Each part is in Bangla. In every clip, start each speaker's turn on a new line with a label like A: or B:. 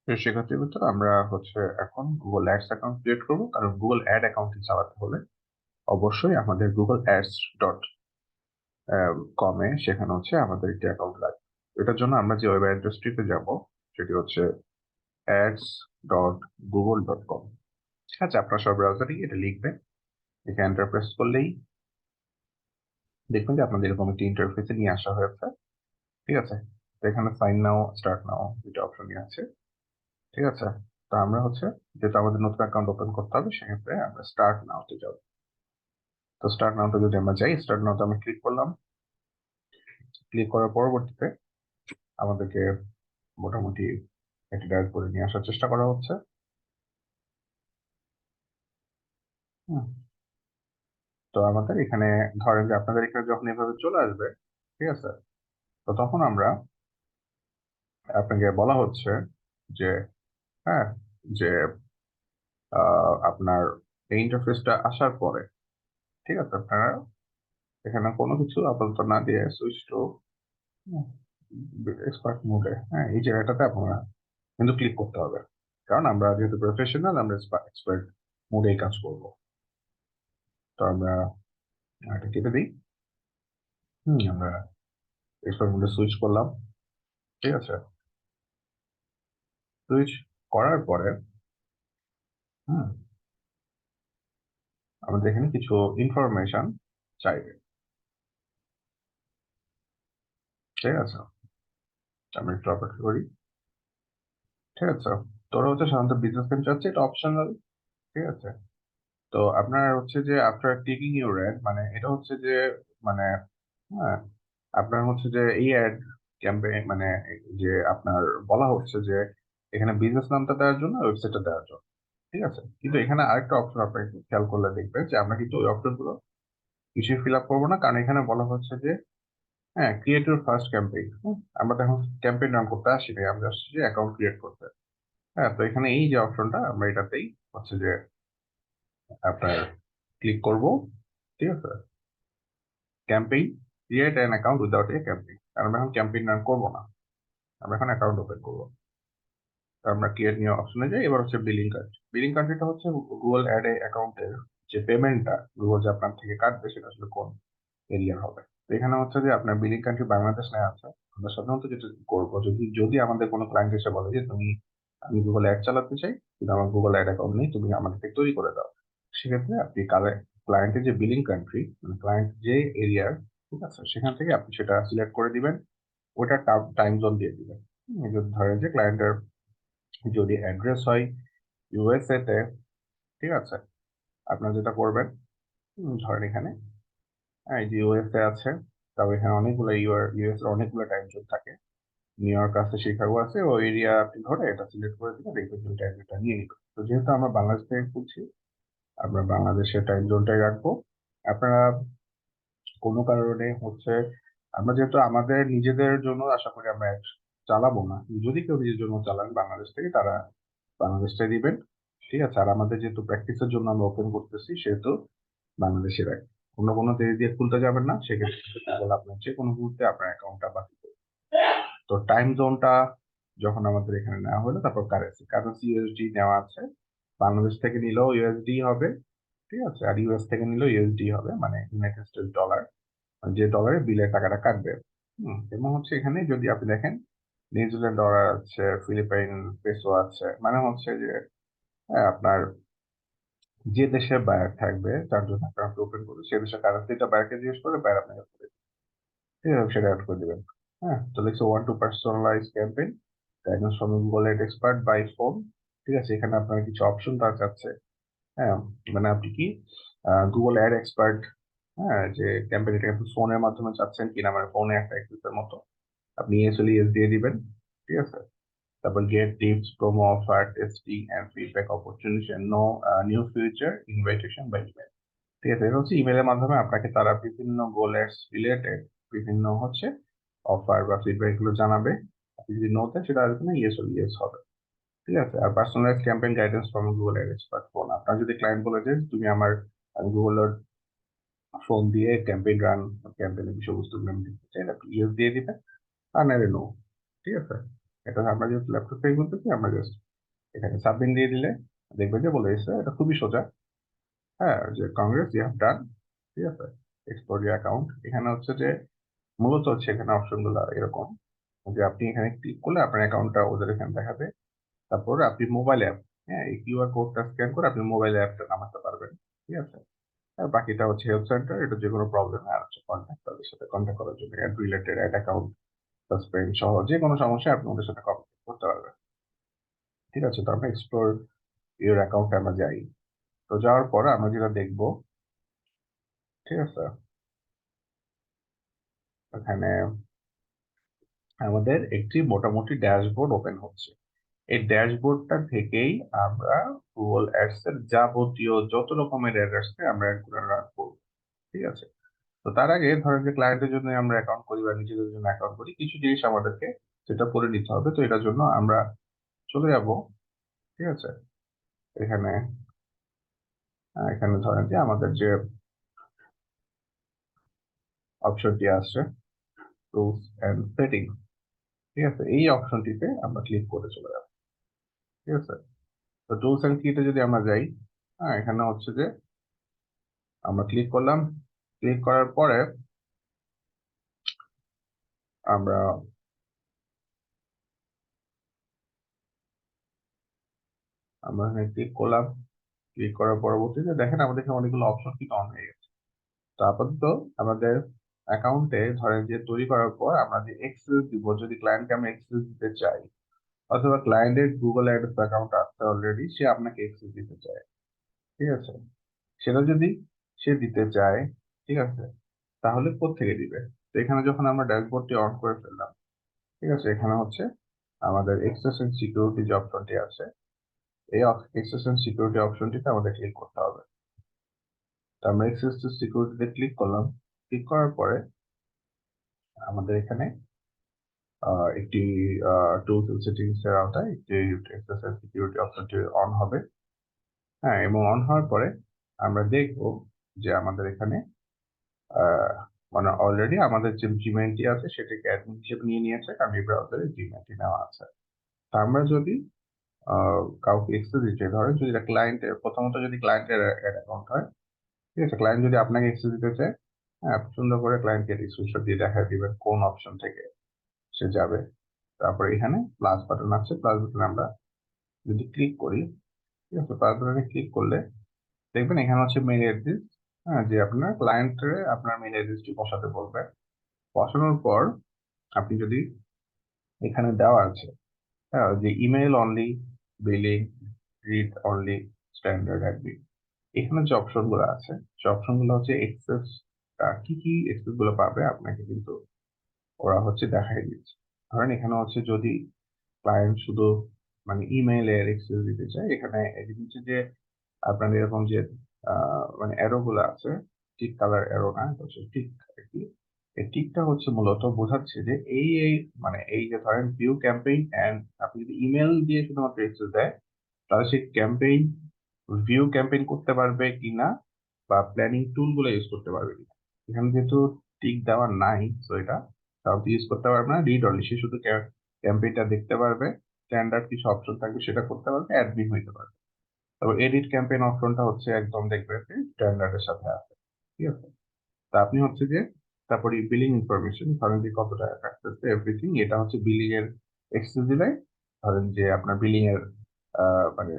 A: প্রিয় শিক্ষার্থীবৃন্দ, আমরা এখন গুগল অ্যাডস অ্যাকাউন্ট ক্রিয়েট করবো, কারণ গুগল অ্যাড অ্যাকাউন্টটি চালাতে হলে অবশ্যই আমাদের গুগল অ্যাডস ডট কমে সেখানে আমাদের একটি অ্যাকাউন্ট লাগবে। এটার জন্য আমরা যে ওয়েব অ্যাড্রেসটিতে যাব সেটি ads.google.com। ঠিক আছে, আপনার সব ব্রাউজারে এটা লিখবেন, এখানে এন্টার প্রেস করলেই দেখবেন যে আপনাদের এরকম একটি ইন্টারফেসে নিয়ে আসা হয়েছে। ঠিক আছে, তো এখানে সাইন নাও, স্টার্ট নাও দুটো অপশনই আছে। ঠিক আছে, তো আমরা যেহেতু আমাদের নতুন অ্যাকাউন্ট ওপেন করতে হবে, সেক্ষেত্রে আমরা স্টার্ট নাওতে যাব। তো স্টার্ট নাওতে যদি আমরা যাই, স্টার্ট নাওতে আমি ক্লিক করলাম। ক্লিক করার পরবর্তীতে আমাদেরকে মোটামুটি একটি ডায়েট করে নিয়ে আসার চেষ্টা করা হচ্ছে। হুম, তো আমাদের এখানে ধরেন যে আপনাদের এখানে যখন এভাবে চলে আসবে, ঠিক আছে, তো তখন আপনাকে বলা হচ্ছে যে হ্যাঁ, যে আপনার এই ইন্টারফেসটা আসার পরে, ঠিক আছে, আপনারা এখানে কোনো কিছু আপাতত না দিয়ে সুইচ টু এক্সপার্ট মোডে, হ্যাঁ, এই জায়গাটাতে আপনারা কিন্তু ক্লিক করতে হবে, কারণ আমরা যেহেতু প্রফেশনাল, আমরা এক্সপার্ট মোডেই কাজ করব। তো আমরা এটা কেটে দিই। আমরা এক্সপার্ট মোডে সুইচ করলাম। ঠিক আছে, সুইচ করার পরে হুম আমাদের এখানে কিছু ইনফরমেশন চাইবে। ঠিক আছে, আমি একটু অপেক্ষা করি। ঠিক আছে, তোরা সাধারণত বিজনেস কার্ড চাচ্ছে, এটা অপশনাল। ঠিক আছে, তো আপনার যে আফটার ক্লিকিং ইউর অ্যাড, মানে এটা যে মানে হ্যাঁ, আপনার যে এই অ্যাড ক্যাম্পেইন, মানে যে আপনার বলা হচ্ছে যে এখানে বিজনেস নামটা দেওয়ার জন্য, ওয়েবসাইটটা দেওয়ার জন্য। ঠিক আছে, কিন্তু এখানে আরেকটা অপশন আপনি একটু খেয়াল করলে দেখবেন যে আমরা কিন্তু ওই অপশন গুলো কিছুই ফিল আপ করবো না, কারণ এখানে বলা হচ্ছে যে হ্যাঁ, ক্রিয়েট ইউর ফার্স্ট ক্যাম্পেইন। আমরা তো এখন ক্যাম্পেইন রান করতে আসি নাই, আমরা আসছি যে অ্যাকাউন্ট ক্রিয়েট করতে। হ্যাঁ, তো এখানে এই যে অপশনটা, আমরা এটাতেই যে আপনার ক্লিক করব। ঠিক আছে, campaign, create an account without a campaign. আমরা এখন ক্যাম্পেইন রান করবো না, আমরা এখন অ্যাকাউন্ট ওপেন করবো। তো আমরা ক্রিয়েট নিউ অপশনে যাই। এবার বিলিং কান্ট্রি। বিলিং কান্ট্রিটা গুগল অ্যাড অ্যাকাউন্টের যে পেমেন্টটা গুগল যে আপনার থেকে কাটবে, সেটা আসলে কোন এরিয়ার হবে। তো এখানে যে আপনার বিলিং কান্ট্রি বাংলাদেশ নেওয়া আছে। আমরা সাধারণত যেটা করবো, যদি যদি আমাদের কোনো ক্লায়েন্ট এসে বলে যে আমি গুগল অ্যাড চালাতে চাই, কিন্তু আমার গুগল অ্যাড অ্যাকাউন্ট নেই, তুমি আমাদেরকে তৈরি করে দাও, সেক্ষেত্রে আপনি ক্লায়েন্টের যে বিলিং কান্ট্রি, মানে ক্লায়েন্ট যে এরিয়ার, ঠিক আছে, সেখান থেকে আপনি সেটা সিলেক্ট করে দিবেন। ওটা টাইম জোন দিয়ে দিবেন। যদি ধরেন যে ক্লায়েন্টের যদি অ্যাড্রেস হয় ইউএসএ তে, ঠিক আছে, আপনারা যেটা করবেন, ধরেন এখানে এই যে ইউএসএ আছে, তবে এখানে অনেকগুলো ইউএস এর অনেকগুলো টাইম জোন থাকে। নিউ ইয়র্ক আছে, শিকাগো আছে, ওই এরিয়া আপনি ধরে এটা সিলেক্ট করে দিলে দেখবেন যে টাইম জোনটা নিয়ে নিবে। তো যেহেতু আমরা বাংলাদেশ থেকে খুলছি, আমরা বাংলাদেশের টাইম জোনটাই রাখবো। আপনারা কোনো কারণে আমরা যেহেতু আমাদের নিজেদের জন্য আশা করি আমরা চালাবো না, যদি কেউ নিজের জন্য চালান বাংলাদেশ থেকে, তারা বাংলাদেশটাই দিবেন। ঠিক আছে, আর আমাদের যেহেতু প্র্যাকটিসের জন্য আমরা ওপেন করতেছি, সেহেতু বাংলাদেশে রাখবেন। অন্য কোনো দেশ দিয়ে খুলতে যাবেন না, সেক্ষেত্রে গুগল আপনার যে কোনো মুহূর্তে আপনার অ্যাকাউন্টটা বাতিল করবে। তো টাইম জোনটা যখন আমাদের এখানে নেওয়া হলো, তারপর কারেন্সি কারেন্সি ইউএসডি নেওয়া আছে। বাংলাদেশ থেকে নিলেও ইউএসডি হবে। ঠিক আছে, আর ইউএস থেকে নিলেও ইউএসডি হবে, মানে ইউনাইটেড স্টেটস ডলার, যে ডলারে বিলের টাকাটা কাটবে। এবং এখানে যদি আপনি দেখেন, নিউজিল্যান্ড ডলার আছে, ফিলিপাইন পেসো আছে, মানে যে আপনার যে দেশের বায়ার থাকবে, যার জন্য অ্যাকাউন্ট ওপেন করবে, সে দেশের কারেন্সিটা বায়ারকে জিজ্ঞেস করে বায়ার আপনাকে করে দিবে। ঠিক আছে, সেটা অ্যাড করে দিবেন। হ্যাঁ, তো লিখছে one to personalise campaign diagnose from Google ad expert by phone. ঠিক আছে, এখানে আপনার কিছু অপশন তার কাছে। হ্যাঁ, মানে আপনি কি গুগল অ্যাড এক্সপার্ট, হ্যাঁ, যে ক্যাম্পেইন, এটা আপনি ফোনের মাধ্যমে চাচ্ছেন কিনা, মানে ফোনে একটা অ্যাক্সেসের মতো, আপনি ইএস দিয়ে দিবেন। ঠিক আছে, তারপর get tips, promo offer, testing and feedback opportunity, no new future invitation by email. ঠিক আছে, এটা ইমেলের মাধ্যমে আপনাকে তারা বিভিন্ন গোলস রিলেটেড বিভিন্ন অফার বা ফিডব্যাক গুলো জানাবে। আপনি যদি নো দেন, সেটা আসবে না, ইয়েস হবে। ঠিক আছে, আর personalise campaign guidance from Google ad expert phone. আপনার যদি ক্লায়েন্ট বলে যে তুমি আমি গুগলের ফোন দিয়ে ক্যাম্পেইনের বিষয়বস্তু আমি দিতে চাই, আপনি ইয়েস দিয়ে দিবেন, আর নাহলে নো। ঠিক আছে, এটা আমরা যেহেতু ল্যাপটপ থেকে করতেছি, আমরা জাস্ট এখানে সাবমিট দিয়ে দিলে দেখবে যে বলে দিচ্ছে, এটা খুবই সোজা। হ্যাঁ, যে কংগ্রেস ইউ হ্যাভ ডান, ঠিক আছে, এক্সপোর্ট ইউর অ্যাকাউন্ট। এখানে হচ্ছে যে মূলত হচ্ছে এখানে অপশন গুলো এরকম যে আপনি এখানে ক্লিক করলে আপনার অ্যাকাউন্টটা ওদের এখানে দেখাবে। তারপর আপনি মোবাইল অ্যাপ, হ্যাঁ, এই কিউআর কোডটা স্ক্যান করে আপনি মোবাইল অ্যাপটা নামাতে পারবেন, ঠিক আছে। আর বাকিটা হচ্ছে হেল্প সেন্টার, এটা যে কোনো প্রবলেম আর হচ্ছে কন্ট্যাক্ট, তাদের সাথে কন্ট্যাক্ট করার জন্য ad related, ad account suspend সহ যে কোনো সমস্যা আপনি ওদের সাথে কমিউনিকেট করতে পারবেন, ঠিক আছে। তো আমরা এক্সপ্লোর ইউর অ্যাকাউন্টে আমরা যাই। তো যাওয়ার পর আমরা যেটা দেখবো, ঠিক আছে, এখানে আমাদের একটি মোটামুটি ড্যাশবোর্ড ওপেন হচ্ছে। এই ড্যাশবোর্ডটা থেকেই আমরা গুগল অ্যাডস এর যাবতীয় যত রকমের অ্যাড আসছে আমরা এগুলো রান করবো, ঠিক আছে। তো তার আগে ধরেন যে ক্লায়েন্টের জন্য আমরা অ্যাকাউন্ট করি বা নিজেদের জন্য অ্যাকাউন্ট করি, কিছু জিনিস আমাদেরকে সেটা করে নিতে হবে। তো এটার জন্য আমরা চলে যাব, ঠিক আছে, এখানে এখানে ধরেন যে আমাদের যে অপশনটি আছে টুলস এন্ড সেটিংস, ঠিক আছে, এই অপশনটিতে আমরা ক্লিক করে চলে যাব, ঠিক আছে। তো টুলস এন্ড কিতে যদি আমরা যাই, হ্যাঁ, এখানে হচ্ছে যে আমরা ক্লিক করলাম। ক্লিক করার পরে আমরা আমরা এখানে ক্লিক করলাম। ক্লিক করার পরবর্তীতে দেখেন আমাদের এখানে অনেকগুলো অপশন কিন্তু অন হয়ে গেছে। তো আপাতত আমাদের অ্যাকাউন্টে ধরেন যে তৈরি করার পর আমরা যে এক্সেস দিব, যদি ক্লায়েন্টকে আমরা এক্সেস দিতে চাই, অথবা ক্লায়েন্টের গুগল অ্যাডস অ্যাকাউন্ট আছে অলরেডি, সে আপনাকে এক্সেস দিতে চায়, ঠিক আছে, সেটা যদি সে দিতে চায়, ঠিক আছে, তাহলে কোত্থেকে দিবে। তো এখানে যখন আমরা ড্যাশবোর্ডটি অন করে ফেললাম, ঠিক আছে, এখানে হচ্ছে আমাদের এক্সেস এন্ড সিকিউরিটি যে অপশনটি আছে, এই এক্সেস এন্ড সিকিউরিটি অপশনটিতে আমাদের ক্লিক করতে হবে। তো আমরা এক্সেস টু সিকিউরিটিতে ক্লিক করলাম। ক্লিক করার পরে আমাদের এখানে একটি টুলস এন্ড সেটিংস এর আওতায় একটি এক্সেস এন্ড সিকিউরিটি অপশনটি অন হবে। হ্যাঁ, এবং অন হওয়ার পরে আমরা দেখব যে আমাদের এখানে আহ, মানে অলরেডি আমাদের যে জিমেইলটি আছে সেটাকে অ্যাডমিন হিসেবে নিয়ে নিয়েছে, কারণ এই ব্রাউজারে জিমেইলটি নেওয়া আছে। তা আমরা যদি কাউকে এক্সেস দিতে, ধরেন যদি ক্লায়েন্টের, প্রথমত যদি ক্লায়েন্টের অ্যাকাউন্ট হয়, ঠিক আছে, ক্লায়েন্ট যদি আপনাকে এক্সেস দিতে চায়, হ্যাঁ, আপনি সুন্দর করে ক্লায়েন্টকে স্ক্রিনশট দিয়ে দেখা দিবেন কোন অপশন থেকে সে যাবে। তারপরে এখানে প্লাস বাটন আছে, প্লাস বাটনে আমরা যদি ক্লিক করি, ঠিক আছে, প্লাস বাটনে ক্লিক করলে দেখবেন এখানে হচ্ছে মেইল অ্যাড্রেস, হ্যাঁ, যে আপনার ক্লায়েন্টের আপনার মেইল অ্যাড্রেসটি বসাতে বলবে। বসানোর পর আপনি যদি এখানে দেওয়া আছে, হ্যাঁ, যে email only, billing, read only, standard admin, এখানে যে অপশন গুলো আছে, সে অপশন গুলো হচ্ছে এক্সেস, কি কি এক্সেস গুলো পাবে আপনাকে কিন্তু ওরা হচ্ছে দেখাই দিচ্ছে। ধরেন এখানে হচ্ছে যদি ক্লায়েন্ট শুধু মানে ইমেইলের এক্সেস দিতে চায়, এখানে এই যে নিচে যে আপনার এরকম যে মানে অ্যারো গুলো আছে, টিক কালার অ্যারো, না, এটা হচ্ছে টিক আর কি। এই টিকটা হচ্ছে মূলত বোঝাচ্ছে যে এই মানে এই যে ধরেন ভিউ ক্যাম্পেইন এন্ড, আপনি যদি ইমেল দিয়ে শুধুমাত্র এক্সেস দেয়, তাহলে সেই ক্যাম্পেইন ভিউ ক্যাম্পেইন করতে পারবে কিনা, বা প্ল্যানিং টুল গুলো ইউজ করতে পারবে কিনা। এখানে যেহেতু টিক দেওয়া নাই, তো এটা তাও ইউজ করতে পারবে না। রিড অনলি, সে শুধু ক্যাম্পেইনটা দেখতে পারবে। স্ট্যান্ডার্ড কিছু অপশন থাকবে সেটা করতে পারবে, অ্যাডমিন হইতে পারবে। তবে এডিট ক্যাম্পেইন অপশনটা হচ্ছে একদম দেখবে স্ট্যান্ডার্ডের সাথে আছে, ঠিক আছে। তা আপনি হচ্ছে যে তারপরে বিলিং ইনফরমেশন, ধরেন যে কত টাকা কাটতেছে এভরিথিং, এটা হচ্ছে বিলিং এর এক্সেস দিলে ধরেন যে আপনার বিলিং এর মানে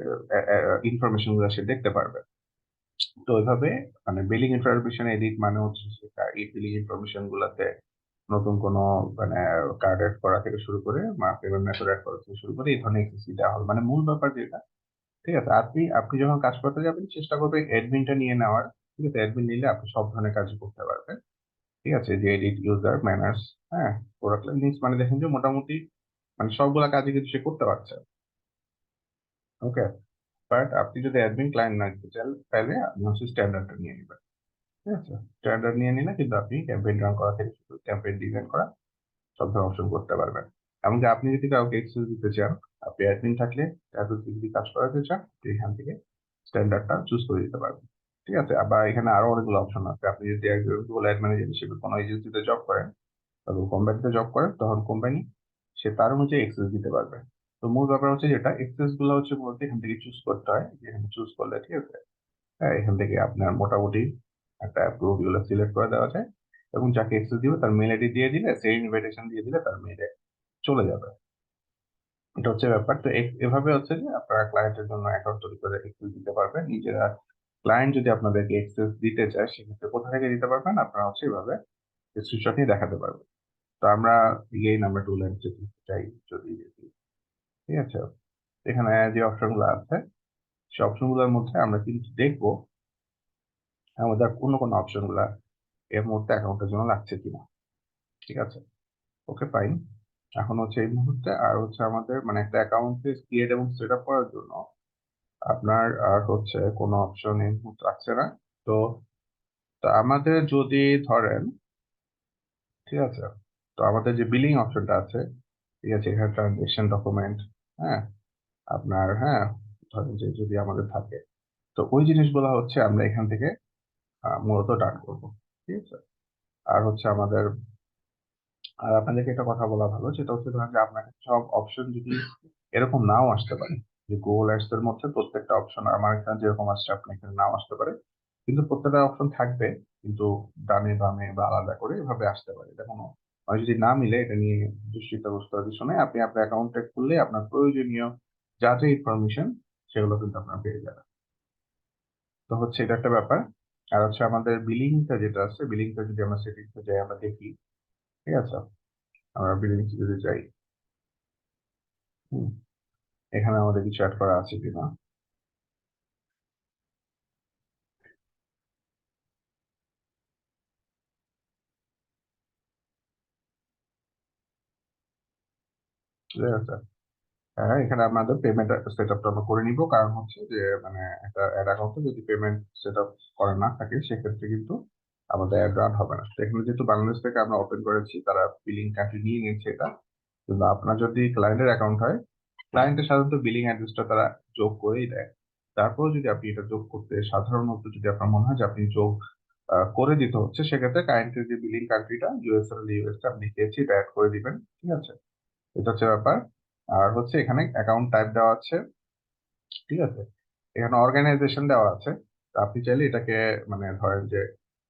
A: ইনফরমেশন গুলো সে দেখতে পারবে। তো ওইভাবে মানে বিলিং ইনফরমেশন এডিট মানে হচ্ছে এই বিলিং ইনফরমেশন গুলাতে নতুন কোনো মানে কার্ড অ্যাড করা থেকে শুরু করে পেমেন্ট মেথড অ্যাড করা থেকে শুরু করে এই ধরনের এক্সেস দেওয়া হবে। মানে মূল ব্যাপার যেটা, ঠিক আছে, আপনি আপনি যখন কাজ করতে যাবেন চেষ্টা করবেন অ্যাডমিনটা নিয়ে নেওয়ার, ঠিক আছে। অ্যাডমিন নিলে আপনি সব ধরনের কাজ করতে পারবেন, ঠিক আছে, যে এডিট, ইউজার ম্যানার্স, হ্যাঁ, প্রোডাক্ট লিঙ্কস, মানে দেখেন যে মোটামুটি মানে সবগুলা কাজই কিন্তু সে করতে পারছে। ওকে, বাট আপনি যদি অ্যাডমিন ক্লায়েন্ট না দিতে চান, তাহলে আপনি হচ্ছে স্ট্যান্ডার্ডটা নিয়ে নেবেন, ঠিক আছে। স্ট্যান্ডার্ড নিয়ে নিলে কিন্তু আপনি ক্যাম্পেইন রান করা থেকে শুরু ক্যাম্পেইন ডিজাইন করা সব ধরনের অপশন করতে পারবেন। এমনকি আপনি যদি কাউকে এক্সেস দিতে চান, আপনি অ্যাডমিন থাকলে তাদের যদি কাজ করাতে চান, আপনি এখান থেকে স্ট্যান্ডার্ডটা চুজ করে দিতে পারবেন, ঠিক আছে। আবার এখানে আরো অনেকগুলো অপশন আছে। আপনি যদি একজন গুগল অ্যাড ম্যানেজার হিসেবে কোনো এজেন্সিতে জব করেন, তবে কোম্পানিতে জব করেন, তখন কোম্পানি সে তার অনুযায়ী এক্সেস দিতে পারবে। তো মূল ব্যাপার হচ্ছে যেটা এক্সেস গুলো হচ্ছে বলতে এখান থেকে চুজ করতে হয়, এখানে চুজ করলে ঠিক আছে, হ্যাঁ এখান থেকে আপনার মোটামুটি একটা গ্রুপ গুলো সিলেক্ট করে দেওয়া যায়, এবং যাকে এক্সেস দিবে তার মেল আইডি দিয়ে দিলে, সেই ইনভাইটেশন দিয়ে দিলে তার মেলে চলে যাবে। এটা হচ্ছে ব্যাপার। তো এভাবে হচ্ছে যে আপনারা ক্লায়েন্টের জন্য অ্যাকাউন্ট তৈরি করে এক্সেস দিতে পারবেন নিজেরা। ক্লায়েন্ট যদি আপনাদেরকে এক্সেস দিতে চায় সেক্ষেত্রে কোথা থেকে দিতে পারবেন, আপনারা হচ্ছে এভাবে স্ক্রিনশট নিয়ে দেখাতে পারবেন। তো আমরা এই নাম্বার টু লাইন যদি চাই, যদি দেখি, ঠিক আছে, এখানে যে অপশন গুলো আছে সেই অপশন গুলোর মধ্যে আমরা কিন্তু দেখবো আমাদের কোন কোন অপশন গুলা এর মুহূর্তে অ্যাকাউন্টের জন্য লাগছে কিনা। ঠিক আছে, ওকে ফাইন। এখন হচ্ছে এই মুহূর্তে আর হচ্ছে আমাদের মানে একটা অ্যাকাউন্ট ক্রিয়েট এবং সেট আপ করার জন্য আপনার আর হচ্ছে কোনো অপশন এই মুহূর্তে লাগছে না। তো তো আমাদের যদি ধরেন, ঠিক আছে, তো আমাদের যে বিলিং অপশনটা আছে, ঠিক আছে, এখানে ট্রানজেকশন ডকুমেন্ট, হ্যাঁ আপনার, হ্যাঁ ধরেন যে যদি আমাদের থাকে, তো ওই জিনিসগুলো হচ্ছে আমরা এখান থেকে মূলত ডান করবো। ঠিক আছে, আর হচ্ছে আমাদের, আর আপনাদেরকে একটা কথা বলা ভালো, সেটা হচ্ছে ধরেন যে আপনার সব অপশন যদি এরকম নাও আসতে পারে, যে গুগল অ্যাডস এর মধ্যে প্রত্যেকটা অপশন আমার এখানে যেরকম আসছে আপনার এখানে নাও আসতে পারে, কিন্তু প্রত্যেকটা অপশন থাকবে, কিন্তু ডানে বামে বা আলাদা করে এভাবে আসতে পারে। এটা কোনো মানে যদি না মিলে এটা নিয়ে দুশ্চিন্তাগ্রস্ত হওয়ার কিছু নেই। আপনি আপনার অ্যাকাউন্টে খুললে আপনার প্রয়োজনীয় যা যা ইনফরমেশন সেগুলো কিন্তু আপনার পেয়ে যাবেন। তো হচ্ছে এটা একটা ব্যাপার। আর হচ্ছে আমাদের বিলিংটা যেটা আছে, বিলিংটা যদি আমরা সেটিংসে যাই আমরা দেখি, ঠিক আছে, আমরা বিলিংস যদি যাই, হুম, এখানে আমাদের কিছু অ্যাড করা আছে কিনা। ঠিক আছে, হ্যাঁ এখানে আমাদের পেমেন্ট সেট আপটা আমরা করে নিব, কারণ হচ্ছে যে মানে একটা অ্যাড অ্যাকাউন্টে যদি পেমেন্ট সেট আপ করা না থাকে সেক্ষেত্রে কিন্তু আমাদের অ্যাড রান হবে না। তো এখানে যেহেতু বাংলাদেশ থেকে আমরা ওপেন করেছি, তারা বিলিং কান্ট্রি নিয়ে নিচ্ছে এটা, কিন্তু আপনার যদি ক্লায়েন্টের অ্যাকাউন্ট হয়, ক্লায়েন্টের সাধারণত বিলিং অ্যাড্রেসটা তারা যোগ করেই দেয়। তারপর যদি আপনি এটা যোগ করতে সাধারণত যদি আপনার মনে হয় যে আপনি যোগ করে দিতে হচ্ছে, সেক্ষেত্রে ক্লায়েন্টের যে বিলিং কান্ট্রিটা ইউএস এর ইউএসটা আপনি লিখেছি এটা অ্যাড করে দিবেন। ঠিক আছে, এটা হচ্ছে ব্যাপার। আর হচ্ছে এখানে অ্যাকাউন্ট টাইপ দেওয়া আছে, ঠিক আছে, এখানে অর্গানাইজেশন দেওয়া আছে। তো আপনি চাইলে এটাকে মানে ধরেন যে,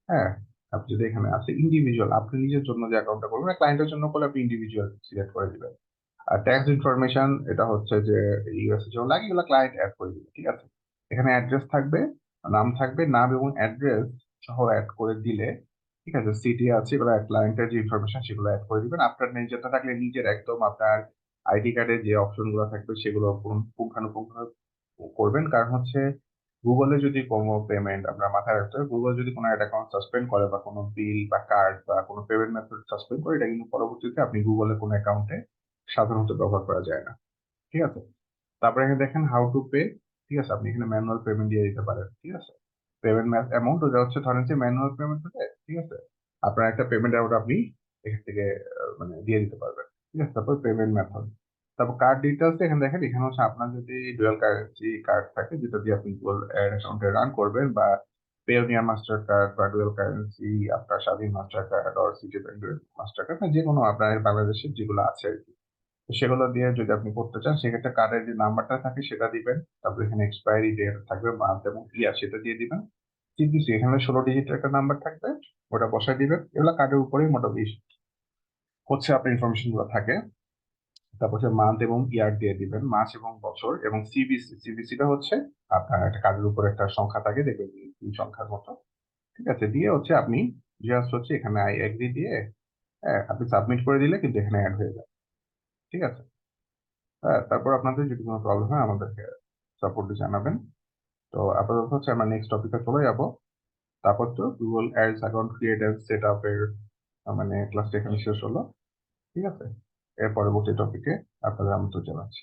A: হ্যাঁ আপনি যদি এখানে আছে ইন্ডিভিজুয়াল, আপনি নিজের জন্য যে অ্যাকাউন্টটা করবেন, ক্লায়েন্টের জন্য করলে আপনি ইন্ডিভিজুয়াল সিলেক্ট করে দিবেন। আর ট্যাক্স ইনফরমেশন এটা হচ্ছে যে ইউএস এর জন্য লাগে, এগুলো ক্লায়েন্ট অ্যাড করে দিবে। ঠিক আছে, এখানে অ্যাড্রেস থাকবে, নাম থাকবে, নাম এবং অ্যাড্রেস সহ অ্যাড করে দিলে, ঠিক আছে, সিটি আছে, এগুলো ক্লায়েন্টের যে ইনফরমেশন সেগুলো অ্যাড করে দিবেন। আপনার নিজেরটা থাকলে নিজের একদম আপনার আইডি কার্ডে যে অপশন গুলো থাকবে সেগুলো পুঙ্খানুপুঙ্খ করবেন। কারণ হচ্ছে গুগলে যদি কোনো পেমেন্ট আমরা মাথায় রাখতে হবে, গুগল যদি কোনো একটা অ্যাকাউন্ট সাসপেন্ড করে বা কোনো বিল বা কার্ড বা কোনো পেমেন্ট মেথড সাসপেন্ড করে, এটা কিন্তু পরবর্তীতে আপনি গুগলে কোনো অ্যাকাউন্টে সাধারণত ব্যবহার করা যায় না। ঠিক আছে, তারপরে এখানে দেখেন হাউ টু পে, ঠিক আছে, আপনি এখানে ম্যানুয়াল পেমেন্ট দিয়ে দিতে পারেন। ঠিক আছে, পেমেন্ট অ্যামাউন্ট ওটা হচ্ছে ধরেন যে ম্যানুয়াল পেমেন্ট হতে, ঠিক আছে, আপনার একটা পেমেন্ট অ্যামাউন্ট আপনি এখান থেকে মানে দিয়ে দিতে পারবেন। ঠিক আছে, তারপর পেমেন্ট মেথড, তারপর কার্ড ডিটেলস এখানে দেখেন, এখানে হচ্ছে আপনার যদি ডুয়াল কারেন্সি কার্ড থাকে যেটা দিয়ে আপনি গুগল অ্যাকাউন্টে রান করবেন, বা পেওনিয়ার মাস্টার কার্ড বা ডুয়াল কারেন্সি আপনার স্বাধীন master card or city bank master card, যে কোনো আপনার বাংলাদেশের যেগুলো আছে আর কি, তো সেগুলো দিয়ে যদি আপনি করতে চান সেক্ষেত্রে কার্ডের যে নাম্বারটা থাকে সেটা দিবেন, তারপর এখানে এক্সপায়ারি ডেট থাকবে, মান্থ এবং ইয়ার সেটা দিয়ে দিবেন। সিবিসি এখানে 16 ডিজিটের একটা নাম্বার থাকবে, ওটা বসায় দিবেন। এগুলো কার্ডের উপরেই মোটামুটি হচ্ছে আপনার ইনফরমেশন গুলো থাকে। তারপর হচ্ছে মান্থ এবং ইয়ার দিয়ে দিবেন, মাস এবং বছর, এবং সিবিসিটা হচ্ছে আপনার একটা কার্ডের উপর একটা সংখ্যা থাকে, দেখবেন যে 3 সংখ্যার মতো। ঠিক আছে, দিয়ে হচ্ছে আপনি জাস্ট হচ্ছে এখানে আই এগ্রি দিয়ে, হ্যাঁ, আপনি সাবমিট করে দিলে কিন্তু এখানে অ্যাড হয়ে যাবে। ঠিক আছে, হ্যাঁ, তারপর আপনাদের যদি কোনো প্রবলেম হয় আমাদেরকে সাপোর্টে জানাবেন। তো আপাতত হচ্ছে আমরা নেক্সট টপিকে চলে যাব। তারপর তো Google ads account create and set up এর মানে ক্লাসটা এখানে শেষ হলো। ঠিক আছে, এর পরবর্তী টপিকে আপনাদের আমন্ত্রণ জানাচ্ছি।